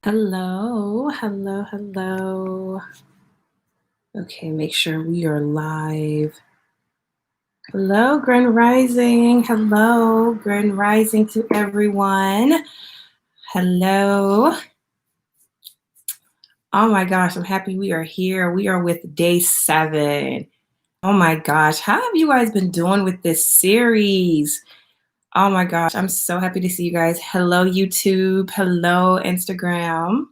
Hello, hello, hello. Okay, make sure we are live. Hello, Grand Rising. Hello, Grand Rising to everyone. Hello. Oh my gosh, I'm happy we are here. We are with day 7. Oh my gosh, how have you guys been doing with this series? Oh my gosh, I'm so happy to see you guys. Hello, YouTube. Hello, Instagram.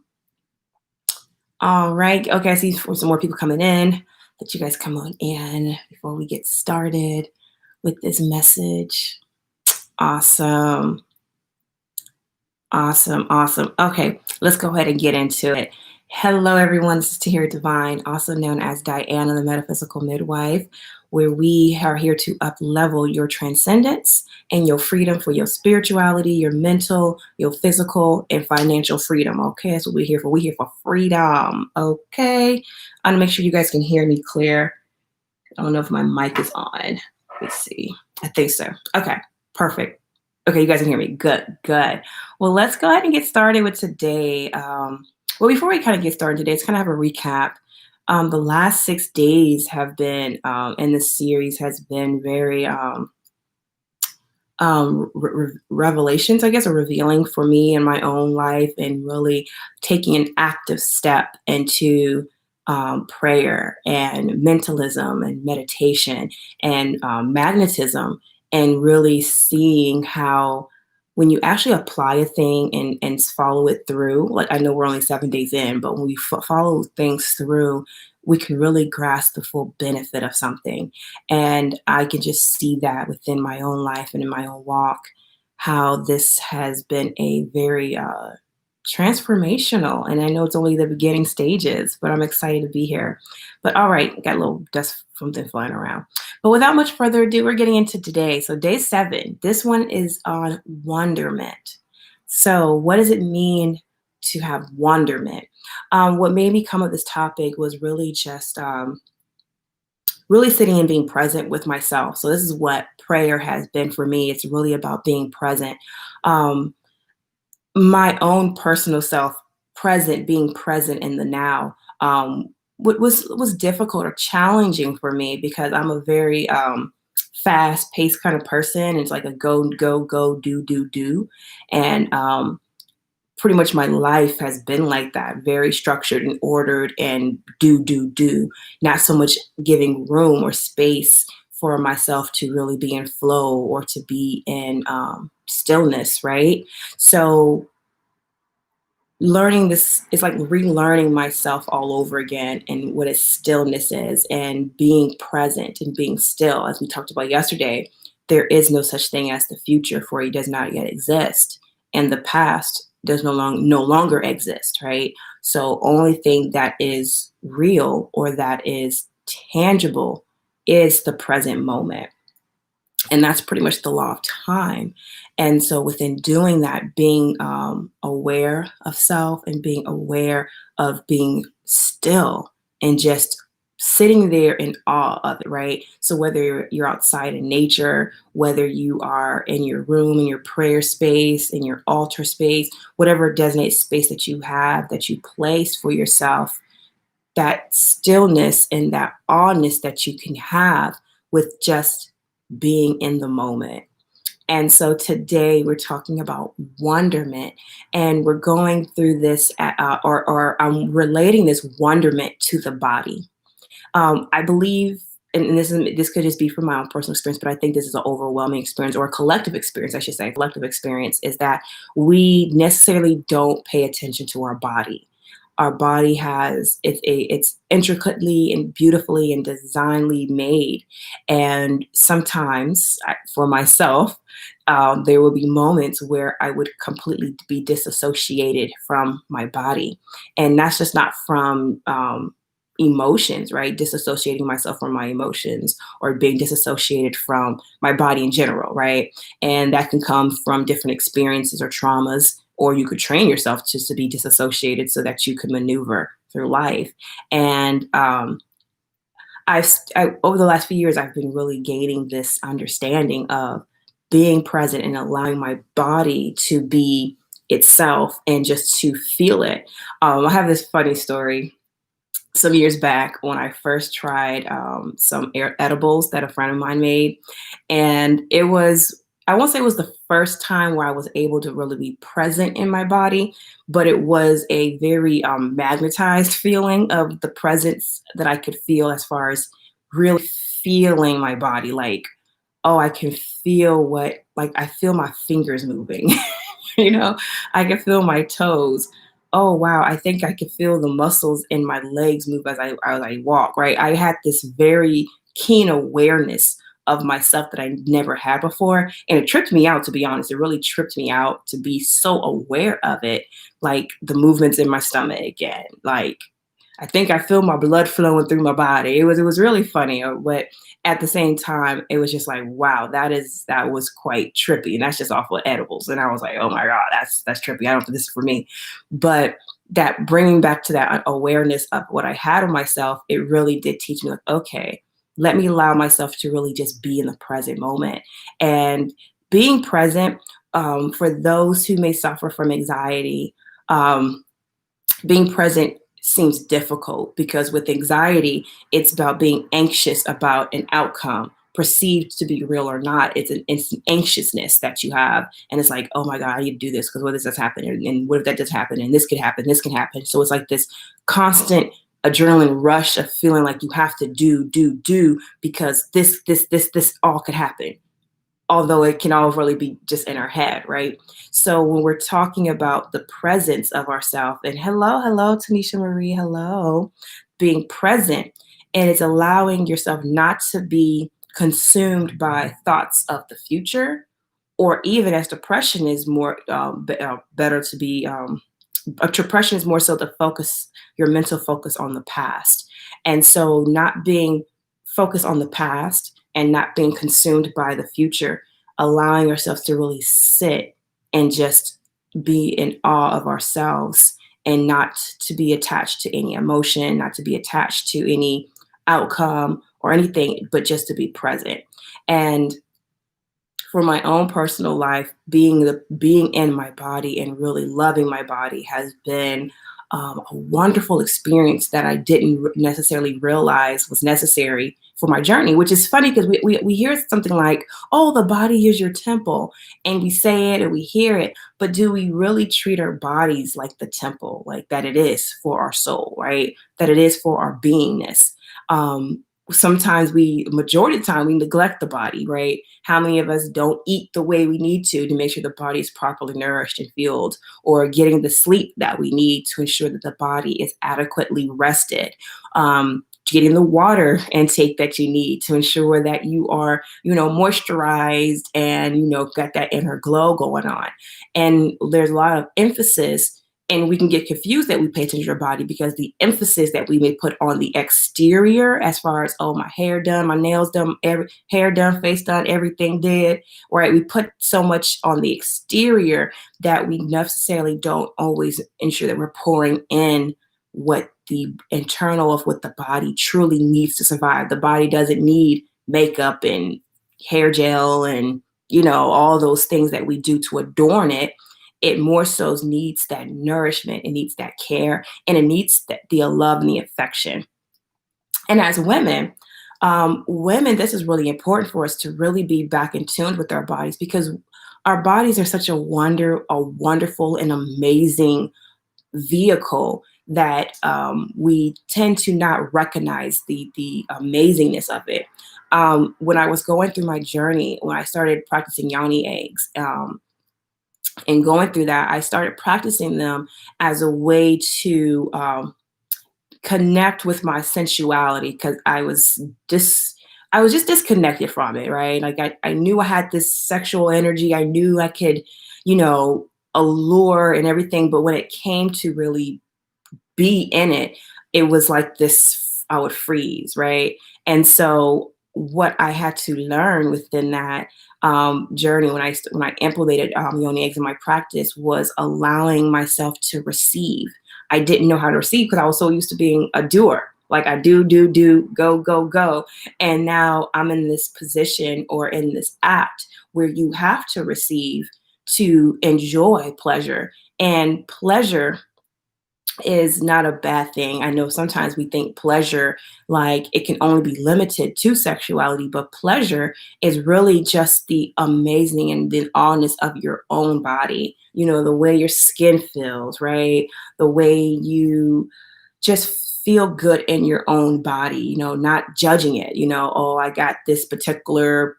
All right. Okay, I see some more people coming in. Let you guys come on in before we get started with this message. Awesome. Awesome. Awesome. Okay, let's go ahead and get into it. Hello, everyone. This is Tahir Divine, also known as Diana, the Metaphysical Midwife, where we are here to up-level your transcendence and your freedom for your spirituality, your mental, your physical, and financial freedom. Okay, that's what we're here for. We're here for freedom. Okay, I'm gonna make sure you guys can hear me clear. I don't know if my mic is on. Let's see. I think so. Okay, perfect. Okay, you guys can hear me. Good, good. Well, let's go ahead and get started with today. Well, before we kind of get started today, let's kind of have a recap. The last 6 days have been, in this series, has been very revelations, I guess, or revealing for me in my own life, and really taking an active step into prayer and mentalism and meditation and magnetism, and really seeing how when you actually apply a thing and follow it through, like I know we're only 7 days in, but when we follow things through, we can really grasp the full benefit of something. And I can just see that within my own life and in my own walk, how this has been a very transformational. And I know it's only the beginning stages, but I'm excited to be here. But all right, got a little dust from something flying around. But without much further ado, we're getting into today. So day 7, this one is on wonderment. So what does it mean to have wonderment? What made me come up with this topic was really just really sitting and being present with myself. So this is what prayer has been for me. It's really about being present. Um, my own personal self present, being present in the now, was difficult or challenging for me because I'm a very fast paced kind of person. It's like a go, go, go, do, do, do. And pretty much my life has been like that, very structured and ordered and do, do, do, not so much giving room or space for myself to really be in flow or to be in stillness, right? So learning this is like relearning myself all over again and what a stillness is, and being present and being still. As we talked about yesterday, there is no such thing as the future, for it does not yet exist, and the past does no longer exist, right? So only thing that is real or that is tangible is the present moment, and that's pretty much the law of time. And so within doing that, being aware of self and being aware of being still and just sitting there in awe of it, right? So whether you're outside in nature, whether you are in your room, in your prayer space, in your altar space, whatever designated space that you have, that you place for yourself, that stillness and that awness that you can have with just being in the moment. And so today we're talking about wonderment, and we're going through this, or I'm relating this wonderment to the body. I believe, and this could just be from my own personal experience, but I think this is an overwhelming experience, or a collective experience, I should say. Collective experience is that we necessarily don't pay attention to our body. Our body it's intricately and beautifully and designedly made, and sometimes for myself, there will be moments where I would completely be disassociated from my body, and that's just not from emotions, right? Disassociating myself from my emotions, or being disassociated from my body in general, right? And that can come from different experiences or traumas, or you could train yourself just to be disassociated so that you could maneuver through life. And over the last few years, I've been really gaining this understanding of being present and allowing my body to be itself and just to feel it. I have this funny story some years back when I first tried some edibles that a friend of mine made. And it was, I won't say it was the first time where I was able to really be present in my body, but it was a very magnetized feeling of the presence that I could feel as far as really feeling my body. Like, oh, I can feel like I feel my fingers moving. you know, I can feel my toes. Oh wow, I think I can feel the muscles in my legs move as I walk, right? I had this very keen awareness of myself that I never had before. And it tripped me out, to be honest. It really tripped me out to be so aware of it, like the movements in my stomach again. Like I think I feel my blood flowing through my body. It was really funny, but at the same time, it was just like, wow, that was quite trippy, and that's just off of edibles. And I was like, oh my god, that's trippy. I don't think this is for me. But that bringing back to that awareness of what I had of myself, it really did teach me like, okay, let me allow myself to really just be in the present moment and being present. For those who may suffer from anxiety, um, being present seems difficult because with anxiety, it's about being anxious about an outcome perceived to be real or not. It's an anxiousness that you have. And it's like, oh my God, I need to do this because what if this happen? And what if that does happen? And this could happen, this can happen. So it's like this constant adrenaline rush of feeling like you have to do because this all could happen, although it can all really be just in our head, right? So when we're talking about the presence of ourself, and hello, Tanisha Marie, hello, being present, and it's allowing yourself not to be consumed by thoughts of the future, or even as depression is more better to be. Depression is more so the focus, your mental focus on the past, and so not being focused on the past and not being consumed by the future, allowing ourselves to really sit and just be in awe of ourselves and not to be attached to any emotion, not to be attached to any outcome or anything, but just to be present. And for my own personal life, being in my body and really loving my body has been a wonderful experience that I didn't necessarily realize was necessary for my journey. Which is funny because we hear something like, "Oh, the body is your temple," and we say it and we hear it, but do we really treat our bodies like the temple, like that it is for our soul, right? That it is for our beingness. Sometimes majority of the time, we neglect the body, right? How many of us don't eat the way we need to make sure the body is properly nourished and fueled, or getting the sleep that we need to ensure that the body is adequately rested? Getting the water intake that you need to ensure that you are, moisturized and, got that inner glow going on. And there's a lot of emphasis, and we can get confused that we pay attention to our body because the emphasis that we may put on the exterior, as far as, oh, my hair done, my nails done, hair done, face done, everything did, right? We put so much on the exterior that we necessarily don't always ensure that we're pouring in what the internal of what the body truly needs to survive. The body doesn't need makeup and hair gel and, all those things that we do to adorn it. It more so needs that nourishment, it needs that care, and it needs the love and the affection. And as women, this is really important for us to really be back in tune with our bodies, because our bodies are such a wonderful and amazing vehicle that we tend to not recognize the amazingness of it. When I was going through my journey, when I started practicing Yoni eggs, and going through that, I started practicing them as a way to connect with my sensuality, because I was just disconnected from it, right? Like I knew I had this sexual energy. I knew I could, allure and everything. But when it came to really be in it, it was like this, I would freeze, right? And so what I had to learn within that journey when I implemented Yoni eggs in my practice was allowing myself to receive. I didn't know how to receive because I was so used to being a doer. Like I do, go. And now I'm in this position or in this act where you have to receive to enjoy pleasure. And pleasure is not a bad thing. I know sometimes we think pleasure, like it can only be limited to sexuality, but pleasure is really just the amazing and the allness of your own body. You know, the way your skin feels, right? The way you just feel good in your own body, you know, not judging it, you know, oh, I got this particular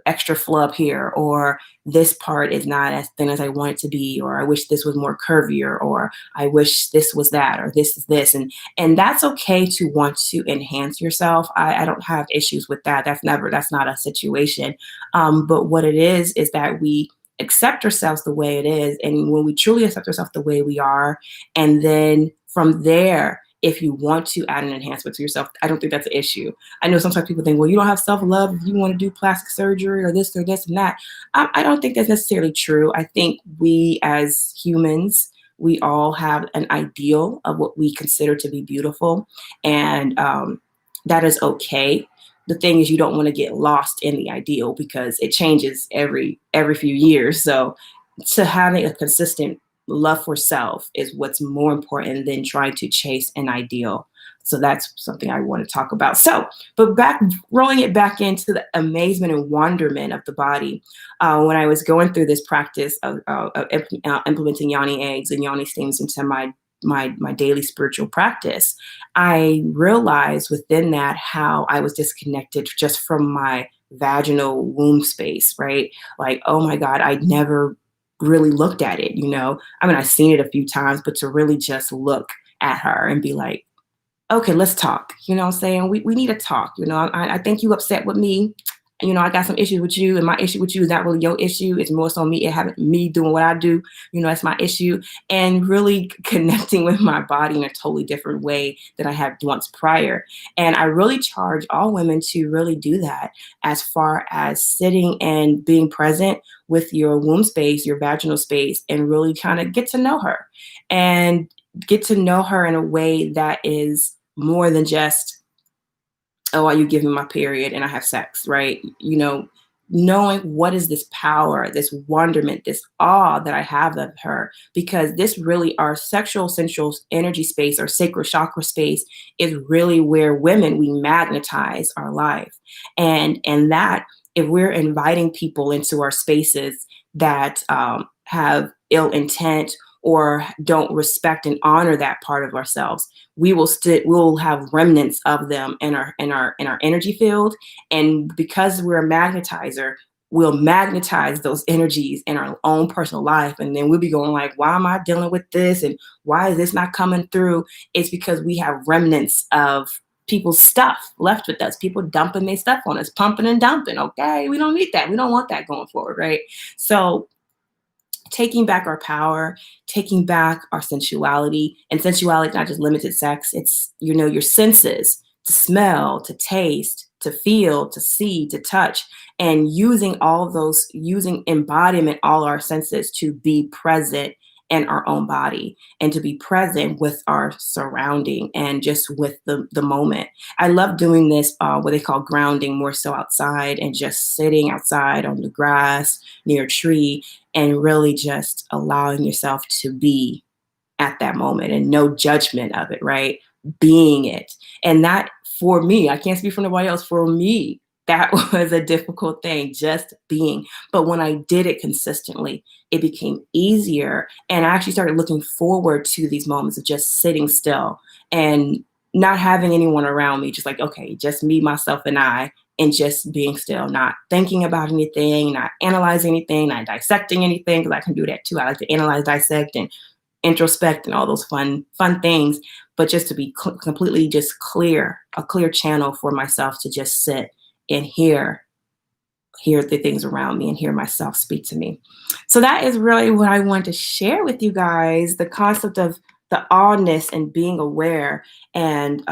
extra flub here, or this part is not as thin as I want it to be, or I wish this was more curvier, or I wish this was that, or this is this. And that's okay to want to enhance yourself. I don't have issues with that. That's not a situation. But what it is that we accept ourselves the way it is. And when we truly accept ourselves the way we are, and then from there, if you want to add an enhancement to yourself, I don't think that's an issue. I know sometimes people think, well, you don't have self love if you want to do plastic surgery or this and that. I don't think that's necessarily true. I think we as humans, we all have an ideal of what we consider to be beautiful, and that is okay. The thing is, you don't want to get lost in the ideal because it changes every few years. So, to having a consistent love for self is what's more important than trying to chase an ideal. So that's something I want to talk about. So, but back, rolling it back into the amazement and wonderment of the body. When I was going through this practice of implementing Yoni eggs and Yoni steams into my daily spiritual practice, I realized within that how I was disconnected just from my vaginal womb space, right? Like, oh my God, I never really looked at it, you know? I mean, I've seen it a few times, but to really just look at her and be like, okay, let's talk. You know what I'm saying? We need to talk. You know, I think you upset with me. You know, I got some issues with you, and my issue with you is not really your issue. It's more so me having me doing what I do. You know, that's my issue. And really connecting with my body in a totally different way than I had once prior. And I really charge all women to really do that as far as sitting and being present with your womb space, your vaginal space, and really kind of get to know her and get to know her in a way that is more than just, oh, are you giving my period and I have sex, right? You know, knowing what is this power, this wonderment, this awe that I have of her, because this really, our sexual sensual energy space, our sacral chakra space, is really where women, we magnetize our life. And that, if we're inviting people into our spaces that have ill intent or don't respect and honor that part of ourselves, we'll have remnants of them in our energy field. And because we're a magnetizer, we'll magnetize those energies in our own personal life. And then we'll be going like, why am I dealing with this? And why is this not coming through? It's because we have remnants of people's stuff left with us, people dumping their stuff on us, pumping and dumping. Okay, we don't need that. We don't want that going forward, right? So taking back our power, taking back our sensuality, and sensuality is not just limited sex. It's, you know, your senses, to smell, to taste, to feel, to see, to touch, and using all of those, using embodiment, all our senses to be present in our own body and to be present with our surrounding and just with the moment. I love doing this, what they call grounding, more so outside and just sitting outside on the grass near a tree and really just allowing yourself to be at that moment and no judgment of it, right? Being it. And that, for me, I can't speak for nobody else, for me, that was a difficult thing, just being. But when I did it consistently, it became easier. And I actually started looking forward to these moments of just sitting still and not having anyone around me, just like, okay, just me, myself, and I, and just being still, not thinking about anything, not analyzing anything, not dissecting anything, because I can do that too. I like to analyze, dissect, and introspect and all those fun things, but just to be completely just clear, a clear channel for myself to just sit and hear the things around me and hear myself speak to me. So that is really what I want to share with you guys, the concept of the awness and being aware and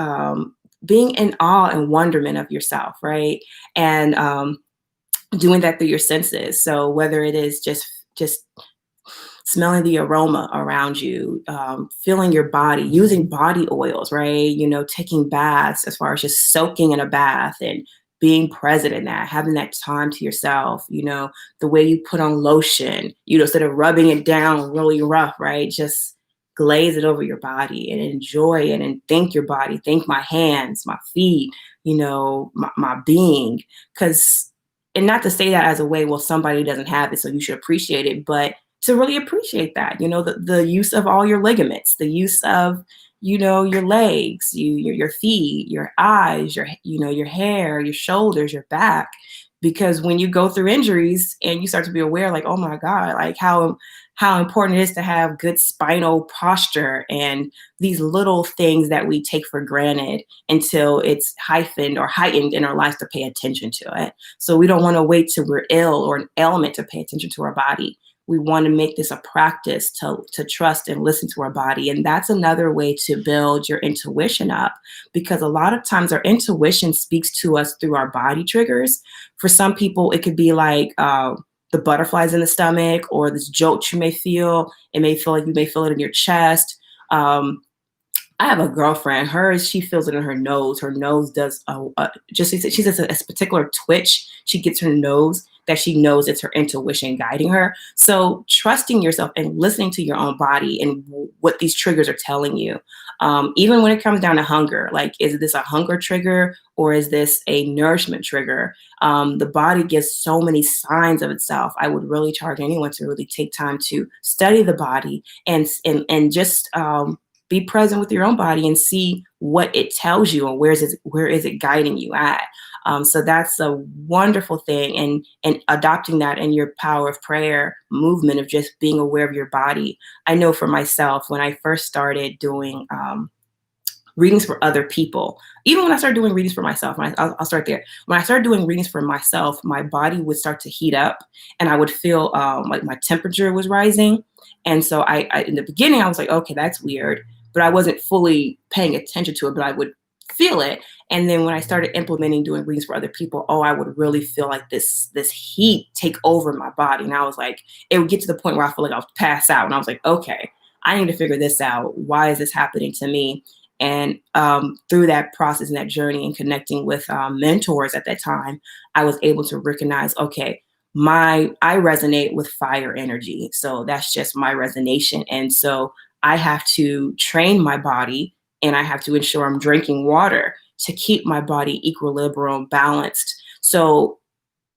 being in awe and wonderment of yourself, right? And doing that through your senses. So whether it is just smelling the aroma around you, feeling your body, using body oils, right? You know, taking baths as far as just soaking in a bath and being present in that, having that time to yourself, the way you put on lotion, instead of rubbing it down really rough, right? Just glaze it over your body and enjoy it and thank your body, thank my hands, my feet, my being. And not to say that as a way, well, somebody doesn't have it, so you should appreciate it, but to really appreciate that, the use of all your ligaments, the use of, your legs, your feet, your eyes, your hair, your shoulders, your back. Because when you go through injuries and you start to be aware, like, oh my God, like how important it is to have good spinal posture and these little things that we take for granted until it's heightened in our lives to pay attention to it. So we don't want to wait till we're ill or an ailment to pay attention to our body. We want to make this a practice to trust and listen to our body. And that's another way to build your intuition up, because a lot of times our intuition speaks to us through our body triggers. For some people, it could be like the butterflies in the stomach or this jolt you may feel. It may feel like you may feel it in your chest. I have a girlfriend, she feels it in her nose. Her nose does she says a particular twitch. She gets her nose that she knows it's her intuition guiding her. So trusting yourself and listening to your own body and what these triggers are telling you. Even when it comes down to hunger, like, is this a hunger trigger or is this a nourishment trigger? The body gives so many signs of itself. I would really charge anyone to really take time to study the body and just be present with your own body and see what it tells you and where is it guiding you at. So that's a wonderful thing, and adopting that in your power of prayer movement of just being aware of your body. I know for myself, when I first started doing readings for other people, even when I started doing readings for myself, I'll start there. When I started doing readings for myself, my body would start to heat up and I would feel like my temperature was rising. And so I in the beginning, I was like, okay, that's weird, but I wasn't fully paying attention to it, but I would feel it. And then when I started implementing doing readings for other people, I would really feel like this heat take over my body. And I was like, it would get to the point where I feel like I was pass out. And I was like, okay, I need to figure this out. Why is this happening to me? And through that process and that journey and connecting with mentors at that time, I was able to recognize, okay, I resonate with fire energy. So that's just my resonation. And so I have to train my body and I have to ensure I'm drinking water to keep my body equilibrium balanced. So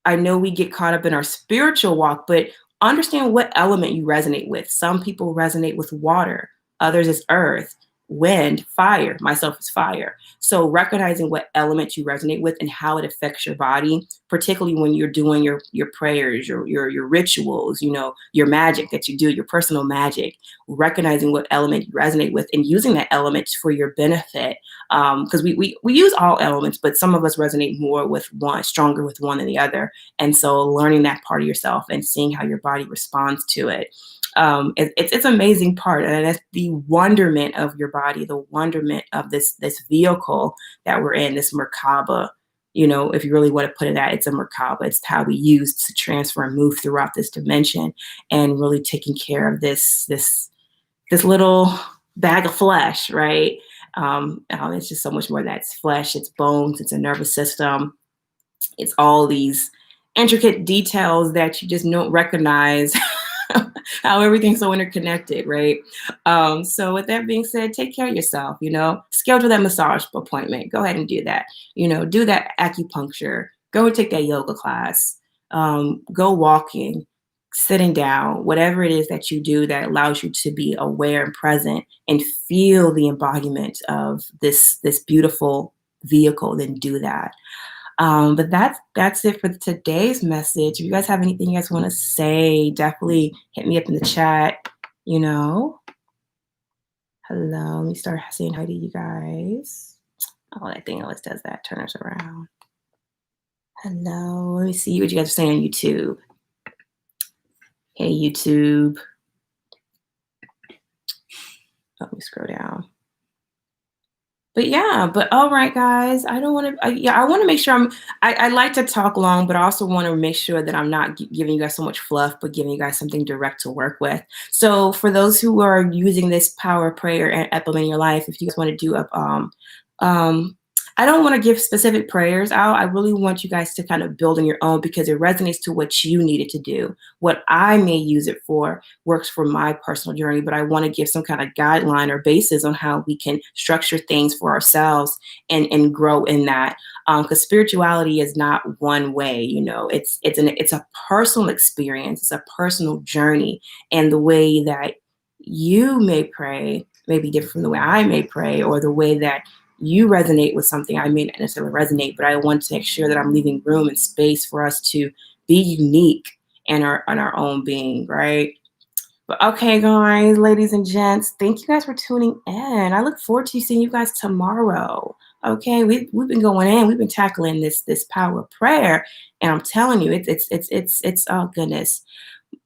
I know we get caught up in our spiritual walk, but understand what element you resonate with. Some people resonate with water, others is earth, wind, fire. Myself is fire. So recognizing what element you resonate with and how it affects your body, particularly when you're doing your prayers, your rituals, your magic that you do, your personal magic, recognizing what element you resonate with and using that element for your benefit. Because we use all elements, but some of us resonate more with one, stronger with one than the other. And so learning that part of yourself and seeing how your body responds to it. It's an amazing part, and that's the wonderment of your body, the wonderment of this vehicle that we're in, this Merkaba. If you really want to put it at, it's a Merkaba. It's how we use to transfer and move throughout this dimension, and really taking care of this little bag of flesh, right? It's just so much more than that. It's flesh, it's bones, it's a nervous system, it's all these intricate details that you just don't recognize. How everything's so interconnected, right? So with that being said, take care of yourself, schedule that massage appointment. Go ahead and do that. Do that acupuncture. Go and take that yoga class. Go walking, sitting down, whatever it is that you do that allows you to be aware and present and feel the embodiment of this beautiful vehicle, then do that. But that's it for today's message. If you guys have anything you guys want to say, definitely hit me up in the chat. Hello, let me start saying hi to you guys. Oh, that thing always does that. Turn us around. Hello, let me see what you guys are saying on YouTube. Hey, YouTube. Let me scroll down. But all right, guys, I want to make sure I like to talk long, but I also want to make sure that I'm not giving you guys so much fluff, but giving you guys something direct to work with. So for those who are using this power prayer and implementing your life, if you guys want to do I don't want to give specific prayers out. I really want you guys to kind of build on your own because it resonates to what you needed to do. What I may use it for works for my personal journey, but I want to give some kind of guideline or basis on how we can structure things for ourselves and grow in that. Because spirituality is not one way, you know, it's a personal experience, it's a personal journey, and the way that you may pray may be different from the way I may pray, or the way that you resonate with something I may not necessarily resonate, but I want to make sure that I'm leaving room and space for us to be unique in our own being, right? But okay, guys, ladies and gents, thank you guys for tuning in. I look forward to seeing you guys tomorrow. Okay, we've been going in, we've been tackling this power of prayer, and I'm telling you, it's oh goodness.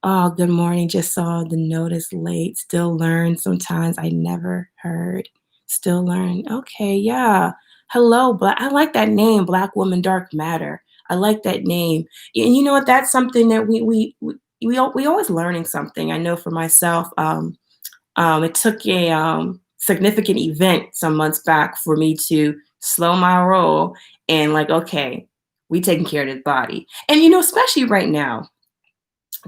Oh, good morning. Just saw the notice late. Still learn. Sometimes I never heard. Still learn. Okay, yeah. Hello, but I like that name, Black Woman Dark Matter. I like that name. And you know what? That's something that we always learning something. I know for myself, it took a significant event some months back for me to slow my roll and like, okay, we taking care of this body. And you know, especially right now,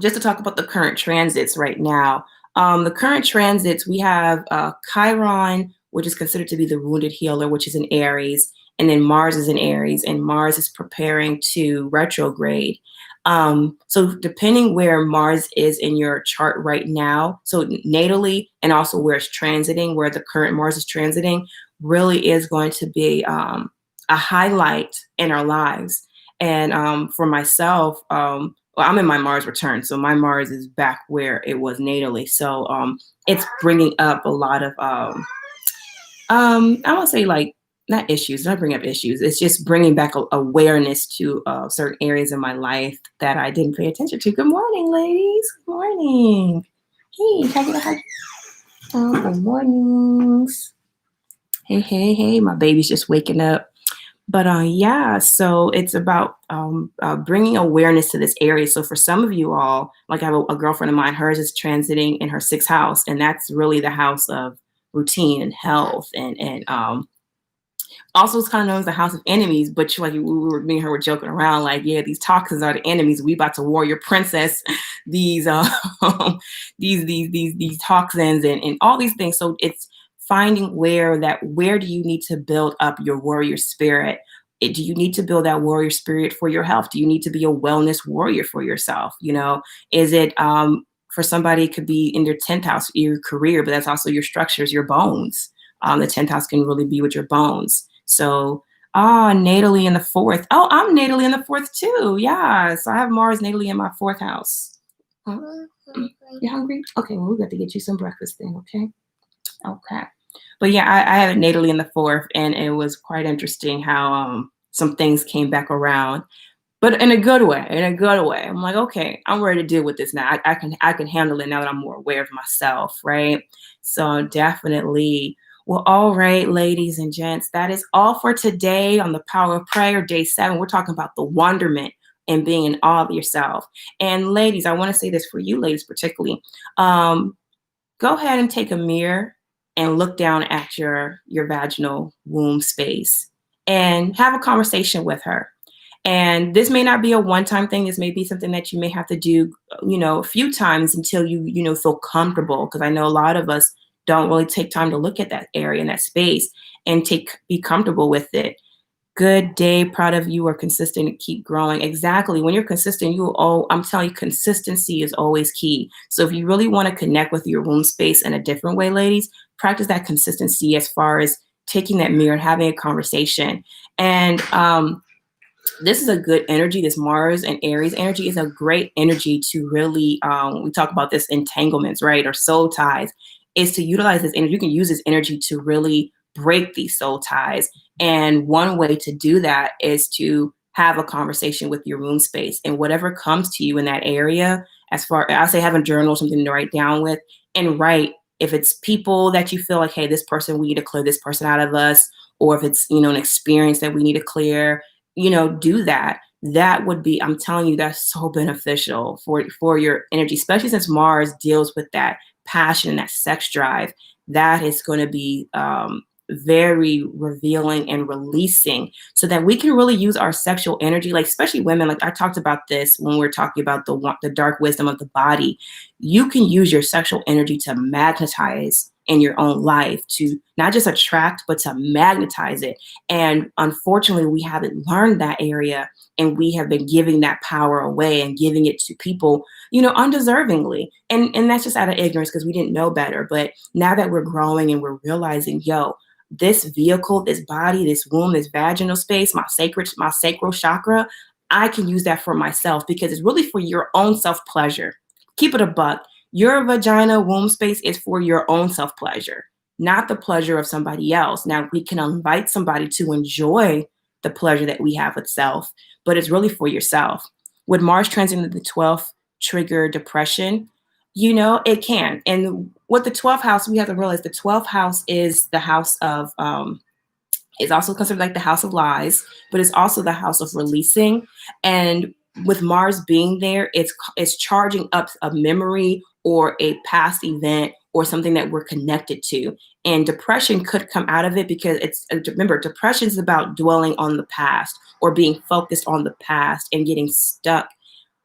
just to talk about the current transits right now. The current transits, we have Chiron, which is considered to be the wounded healer, which is in Aries, and then Mars is in Aries, and Mars is preparing to retrograde. So depending where Mars is in your chart right now, so natally and also where it's transiting, where the current Mars is transiting, really is going to be a highlight in our lives. And for myself, well, I'm in my Mars return, so my Mars is back where it was natally. So it's bringing up a lot of I won't say like not issues, not bring up issues. It's just bringing back awareness to certain areas in my life that I didn't pay attention to. Good morning, ladies. Good morning. Hey, can I get a hug? Good mornings. Hey, hey, hey. My baby's just waking up. But yeah, so it's about bringing awareness to this area. So for some of you all, like I have a girlfriend of mine, hers is transiting in her sixth house, and that's really the house of routine and health, and also it's kind of known as the house of enemies. But like me and her were joking around, like, yeah, these toxins are the enemies. We about to warrior princess these these toxins and all these things. So it's finding where do you need to build up your warrior spirit? Do you need to build that warrior spirit for your health? Do you need to be a wellness warrior for yourself? You know, is it for somebody, it could be in their 10th house, your career, but that's also your structures, your bones. The 10th house can really be with your bones. So natally in the fourth. Oh, I'm natally in the fourth too. Yeah. So I have Mars natally in my fourth house. You hungry? Okay, well, we got to get you some breakfast then, okay? Okay. But yeah, I have it natally in the fourth, and it was quite interesting how some things came back around, but in a good way. In a good way, I'm like, okay, I'm ready to deal with this now. I can handle it now that I'm more aware of myself, right? So definitely. Well, all right, ladies and gents, that is all for today on the Power of Prayer, day 7. We're talking about the wonderment and being in awe of yourself. And ladies, I want to say this for you, ladies, particularly. Go ahead and take a mirror and look down at your vaginal womb space and have a conversation with her. And this may not be a one-time thing. This may be something that you may have to do, you know, a few times until you feel comfortable. Because I know a lot of us don't really take time to look at that area and that space and be comfortable with it. Good day, proud of you, are consistent and keep growing. Exactly. When you're consistent, I'm telling you, consistency is always key. So if you really want to connect with your womb space in a different way, ladies, practice that consistency as far as taking that mirror and having a conversation. And this is a good energy. This Mars and Aries energy is a great energy to really, we talk about this entanglements, right? Or soul ties, is to utilize this energy. You can use this energy to really break these soul ties. And one way to do that is to have a conversation with your womb space, and whatever comes to you in that area, as far I say, have a journal, something to write down with, and write. If it's people that you feel like, hey, this person, we need to clear this person out of us, or if it's, an experience that we need to clear, do that. That would be, I'm telling you, that's so beneficial for your energy, especially since Mars deals with that passion and that sex drive. That is going to be very revealing and releasing, so that we can really use our sexual energy, like especially women. Like I talked about this when we were talking about the dark wisdom of the body. You can use your sexual energy to magnetize in your own life, to not just attract, but to magnetize it. And unfortunately, we haven't learned that area, and we have been giving that power away and giving it to people, undeservingly. And that's just out of ignorance, because we didn't know better. But now that we're growing and we're realizing, yo, this vehicle, this body, this womb, this vaginal space, my sacral chakra, I can use that for myself, because it's really for your own self-pleasure. Keep it a buck. Your vagina womb space is for your own self-pleasure, not the pleasure of somebody else. Now, we can invite somebody to enjoy the pleasure that we have with self, but it's really for yourself. With Mars transiting the 12th trigger depression, it can. And with the 12th house, we have to realize the 12th house is the house of, it's also considered like the house of lies, but it's also the house of releasing. And with Mars being there, it's charging up a memory or a past event or something that we're connected to. And depression could come out of it, because remember, depression is about dwelling on the past or being focused on the past and getting stuck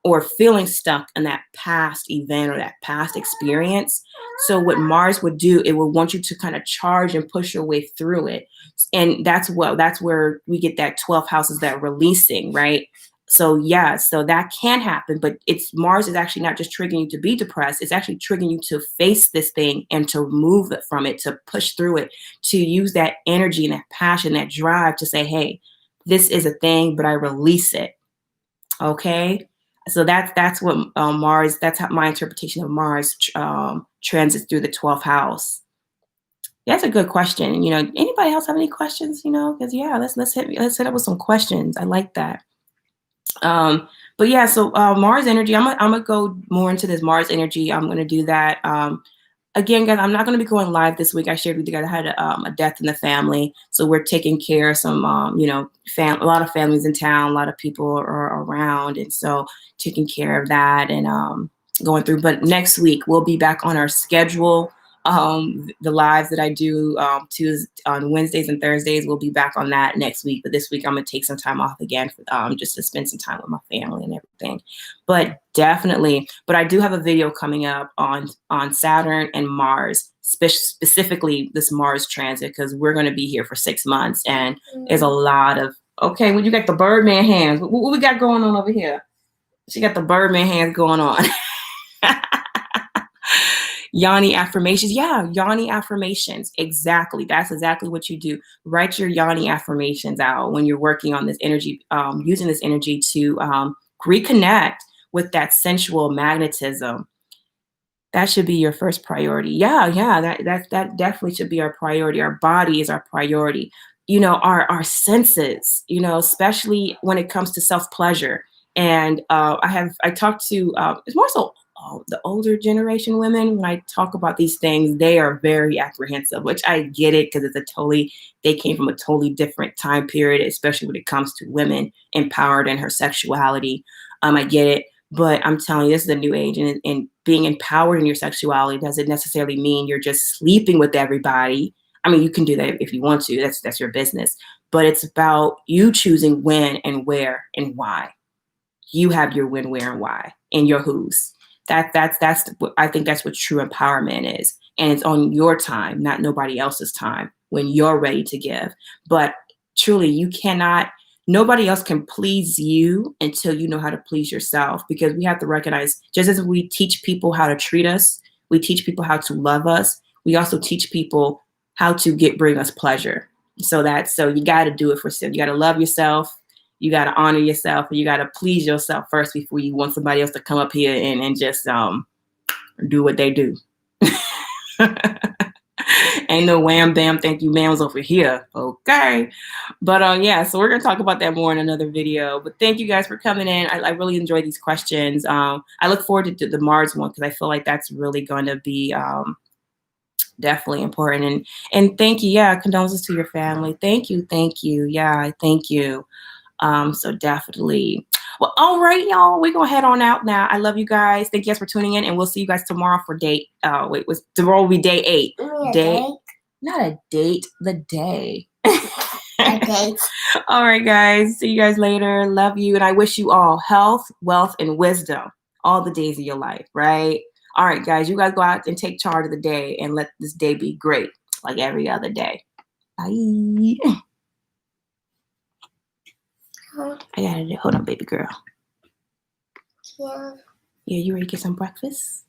or feeling stuck in that past event or that past experience. So what Mars would do, it would want you to kind of charge and push your way through it. And that's where we get that 12 houses, that releasing, right? So yeah, so that can happen, but Mars is actually not just triggering you to be depressed. It's actually triggering you to face this thing and to move it from it, to push through it, to use that energy and that passion, that drive to say, hey, this is a thing, but I release it. Okay. So that's what Mars. That's how my interpretation of Mars transits through the 12th house. That's a good question. Anybody else have any questions? Because yeah, let's hit up with some questions. I like that. But yeah, so Mars energy. I'm gonna go more into this Mars energy. I'm gonna do that. Again, guys, I'm not going to be going live this week. I shared with you guys I had a death in the family, so we're taking care of some, a lot of families in town, a lot of people are around, and so taking care of that and going through. But next week we'll be back on our schedule. The lives that I do on Wednesdays and Thursdays, we'll be back on that next week. But this week I'm gonna take some time off again for just to spend some time with my family and everything. But definitely, I do have a video coming up on Saturn and Mars, specifically this Mars transit, because we're gonna be here for 6 months, and there's a lot of well, you got the Birdman hands. What we got going on over here? She got the Birdman hands going on. Yoni affirmations. Yeah, Yoni affirmations. Exactly. That's exactly what you do. Write your Yoni affirmations out when you're working on this energy, using this energy to reconnect with that sensual magnetism. That should be your first priority. Yeah, that definitely should be our priority. Our body is our priority. Our senses, especially when it comes to self-pleasure. And I talked to, it's more so the older generation women. When I talk about these things, they are very apprehensive, which I get it, because they came from a totally different time period, especially when it comes to women empowered in her sexuality. I get it, but I'm telling you, this is a new age, and being empowered in your sexuality doesn't necessarily mean you're just sleeping with everybody. I mean, you can do that if you want to. That's your business. But it's about you choosing when and where and why. You have your when, where, and why, and your who's. I think that's what true empowerment is. And it's on your time, not nobody else's time, when you're ready to give. But truly, nobody else can please you until you know how to please yourself, because we have to recognize, just as we teach people how to treat us, we teach people how to love us, we also teach people how to bring us pleasure. So you got to do it for self. You got to love yourself. You got to honor yourself, and you got to please yourself first before you want somebody else to come up here and just do what they do. Ain't no wham bam thank you ma'ams over here. Okay. But yeah, so we're gonna talk about that more in another video. But thank you guys for coming in. I really enjoy these questions. I look forward to the Mars one, because I feel like that's really going to be definitely important. And thank you. Yeah, condolences to your family. Thank you. Yeah, thank you. So definitely. Well, all right, y'all. We're gonna head on out now. I love you guys. Thank you guys for tuning in, and we'll see you guys tomorrow for tomorrow will be day 8. Not a date, the day. A date. All right, guys. See you guys later. Love you. And I wish you all health, wealth, and wisdom all the days of your life, right? All right, guys. You guys go out and take charge of the day and let this day be great like every other day. Bye. I gotta hold on, baby girl. Yeah. Yeah, you ready to get some breakfast?